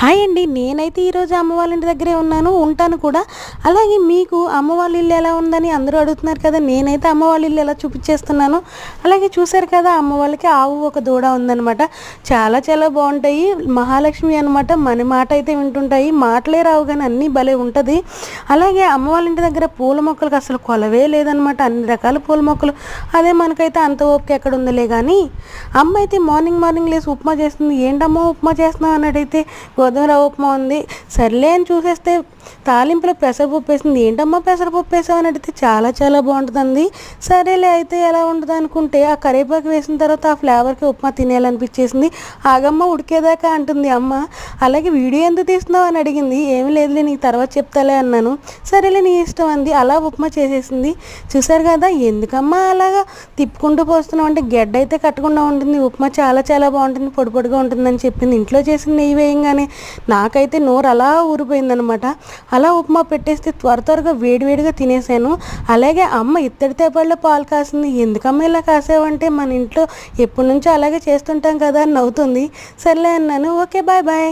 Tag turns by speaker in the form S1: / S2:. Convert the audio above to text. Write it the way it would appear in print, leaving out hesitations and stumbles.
S1: Hi అండి. నేనైతే ఈరోజు అమ్మ వాళ్ళ ఇంటి దగ్గరే ఉంటాను కూడా. అలాగే మీకు అమ్మ వాళ్ళ ఇల్లు ఎలా ఉందని అందరూ అడుగుతున్నారు కదా. నేనైతే అమ్మ వాళ్ళ ఇల్లు ఎలా చూపించేస్తున్నాను. అలాగే చూశారు కదా, అమ్మ వాళ్ళకి ఆవు ఒక దూడ ఉందనమాట. చాలా చాలా బాగుంటాయి. మహాలక్ష్మి అనమాట. మన మాట అయితే వింటుంటాయి. మాటలే రావు కానీ అన్నీ భలే ఉంటుంది. అలాగే అమ్మ వాళ్ళ ఇంటి దగ్గర పూల మొక్కలకు అసలు కొలవే లేదనమాట. అన్ని రకాల పూల మొక్కలు. అదే మనకైతే అంత ఓపిక ఎక్కడ ఉందిలే కానీ. అమ్మ అయితే మార్నింగ్ లేసి ఉప్మా చేస్తుంది. ఏంటమ్మా ఉప్మా చేస్తున్నావు అన్నట్టయితే గోధుమ రవ్వ ఉప్మా ఉంది. సర్లే అని చూసేస్తే తాలింపులో పెసరపప్పు వేసింది. ఏంటమ్మా పెసరపప్పు వేసావు అని అడిగితే చాలా చాలా బాగుంటుందండి. సరేలే అయితే ఎలా ఉంటుంది అనుకుంటే ఆ కరివేపాకు వేసిన తర్వాత ఆ ఫ్లేవర్కి ఉప్మా తినేయాలనిపించేసింది. ఆగమ్మ ఉడికేదాకా అంటుంది అమ్మ. అలాగే వీడియో ఎందుకు తీస్తున్నావు అని అడిగింది. ఏమి లేదులే నీకు తర్వాత చెప్తాలే అన్నాను. సరేలే నీ ఇష్టం అంది. అలా ఉప్మా చేసేసింది. చూసారు కదా, ఎందుకమ్మా అలాగా తిప్పుకుంటూ పోస్తున్నావు అంటే గెడ్డ అయితే కట్టకుండా ఉంటుంది. ఉప్మా చాలా చాలా బాగుంటుంది, పొడి పొడిగా ఉంటుందని చెప్పింది. ఇంట్లో చేసిన నెయ్యి వేయంగానే నాకైతే నోరు అలా ఊరిపోయిందనమాట. అలా ఉప్మా పెట్టేస్తే త్వరగా వేడివేడిగా తినేసాను. అలాగే అమ్మ ఇత్తడి తేపళ్ళలో పాలు కాసింది. ఎందుకమ్మ ఇలా కాసావంటే మన ఇంట్లో ఎప్పటి నుంచో అలాగే చేస్తుంటాం కదా అని నవ్వుతుంది. సర్లే అన్నాను. Okay, bye bye.